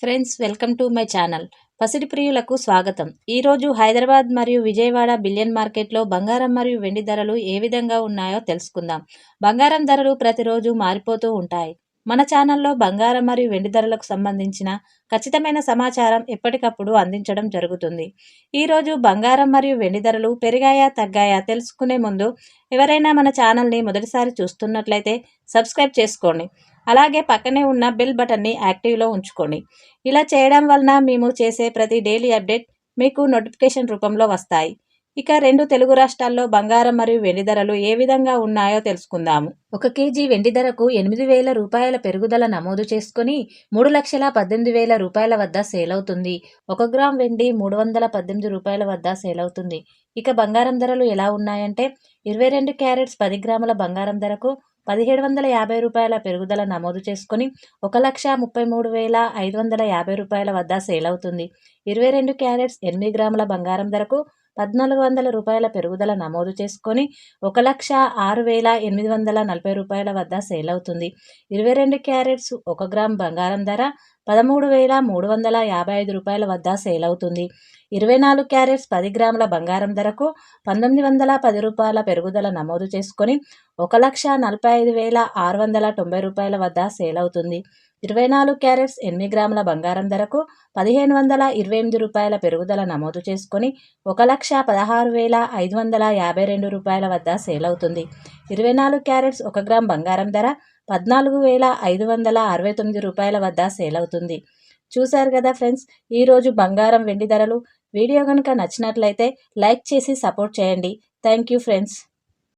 Friends, welcome to my channel. పసిడి ప్రియులకు స్వాగతం. ఈరోజు హైదరాబాద్ మరియు విజయవాడ బిలియన్ మార్కెట్లో బంగారం మరియు వెండి ధరలు ఏ విధంగా ఉన్నాయో తెలుసుకుందాం. బంగారం ధరలు ప్రతిరోజు మారిపోతూ ఉంటాయి. మన ఛానల్లో బంగారం మరియు వెండి ధరలకు సంబంధించిన ఖచ్చితమైన సమాచారం ఎప్పటికప్పుడు అందించడం జరుగుతుంది. ఈరోజు బంగారం మరియు వెండి ధరలు పెరిగాయా తగ్గాయా తెలుసుకునే ముందు ఎవరైనా మన ఛానల్ని మొదటిసారి చూస్తున్నట్లయితే సబ్స్క్రైబ్ చేసుకోండి. అలాగే పక్కనే ఉన్న బెల్ బటన్ని యాక్టివ్లో ఉంచుకోండి. ఇలా చేయడం వలన మేము చేసే ప్రతి డైలీ అప్డేట్ మీకు నోటిఫికేషన్ రూపంలో వస్తాయి. ఇక రెండు తెలుగు రాష్ట్రాల్లో బంగారం మరియు వెండి ధరలు ఏ విధంగా ఉన్నాయో తెలుసుకుందాము. 1 కేజీ వెండి ధరకు 8,000 రూపాయల పెరుగుదల నమోదు చేసుకుని 3,18,000 రూపాయల వద్ద సేల్ అవుతుంది. 1 గ్రామ్ వెండి 318 రూపాయల వద్ద సేల్ అవుతుంది. ఇక బంగారం ధరలు ఎలా ఉన్నాయంటే 22 క్యారెట్స్ 10 గ్రాముల బంగారం ధరకు 1,750 రూపాయల పెరుగుదల నమోదు చేసుకుని 1,33,550 రూపాయల వద్ద సేల్ అవుతుంది. 22 క్యారెట్స్ 8 గ్రాముల బంగారం ధరకు 1,400 రూపాయల పెరుగుదల నమోదు చేసుకొని 1,06,840 రూపాయల వద్ద సేల్ అవుతుంది. 22 క్యారెట్స్ 1 గ్రామ్ బంగారం ధర 13,355 రూపాయల వద్ద సేల్ అవుతుంది. 24 క్యారెట్స్ 10 గ్రాముల బంగారం ధరకు 1,910 రూపాయల పెరుగుదల నమోదు చేసుకొని 1,45,690 రూపాయల వద్ద సేల్ అవుతుంది. 24 క్యారెట్స్ 8 గ్రాముల బంగారం ధరకు 1,528 రూపాయల పెరుగుదల నమోదు చేసుకొని 1,16,552 రూపాయల వద్ద సేల్ అవుతుంది. 24 క్యారెట్స్ 1 గ్రామ్ బంగారం ధర 14,569 రూపాయల వద్ద సేల్ అవుతుంది. చూశారు కదా ఫ్రెండ్స్, ఈరోజు బంగారం వెండి ధరలు. వీడియో కనుక నచ్చినట్లయితే లైక్ చేసి సపోర్ట్ చేయండి. Thank you friends.